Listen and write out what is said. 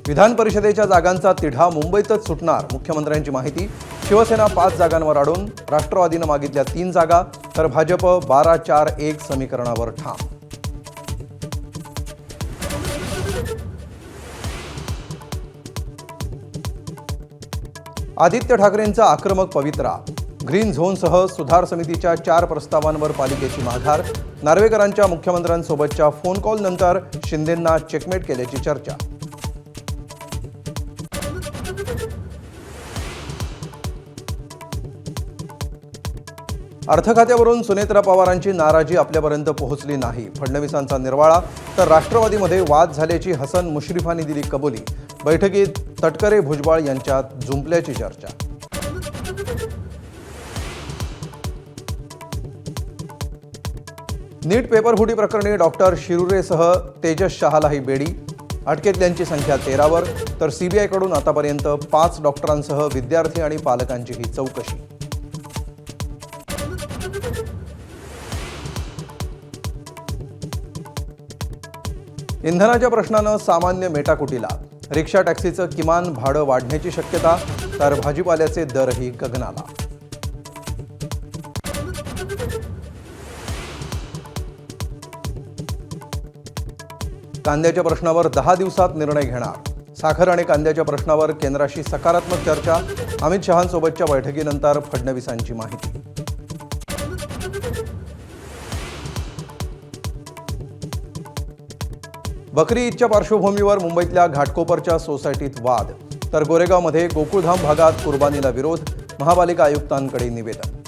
विधान परिषदेच्या जागांचा तिढा मुंबईतच सुटणार, मुख्यमंत्र्यांची माहिती। शिवसेना 5 जागांवर अडून, राष्ट्रवादीनं मागितल्या 3 जागा, तर भाजप 12-4-1 समीकरणावर ठाम। आदित्य ठाकरेंचा आक्रमक पवित्रा, ग्रीन झोनसह सुधार समितीच्या 4 प्रस्तावांवर पालिकेची माघार। नार्वेकरांच्या मुख्यमंत्र्यांसोबतच्या फोन कॉल नंतर शिंदेंना चेकमेट केल्याची चर्चा। अर्थखात्यावरून सुनेत्रा पवारांची नाराजी आपल्यापर्यंत पोहोचली नाही, फडणवीसांचा निर्वाळा। तर राष्ट्रवादीमध्ये वाद झाल्याची हसन मुश्रीफांनी दिली कबुली। बैठकीत तटकरे भुजबळ यांच्यात जुंपल्याची चर्चा। नीट पेपरफुटी प्रकरणी डॉक्टर शिरुरेसह तेजस शहालाही बेडी। अटकेतल्यांची संख्या 13वर, तर सीबीआयकडून आतापर्यंत 5 डॉक्टरांसह विद्यार्थी आणि पालकांचीही चौकशी। इंधनाच्या प्रश्नानं सामान्य मेटाकुटीला, रिक्षा टॅक्सीचं किमान भाडं वाढण्याची शक्यता, तर भाजीपाल्याचे दरही गगनाला। कांद्याच्या प्रश्नावर 10 दिवसात निर्णय घेणार, साखर आणि कांद्याच्या प्रश्नावर केंद्राशी सकारात्मक चर्चा। अमित शहांसोबतच्या बैठकीनंतर फडणवीसांची माहिती। बकरी ईदच्या पार्श्वभूमीवर मुंबईतल्या घाटकोपरच्या सोसायटीत वाद, तर गोरेगावमध्ये गोकुळधाम भागात कुर्बानीला विरोध, महापालिका आयुक्तांकडे निवेदन।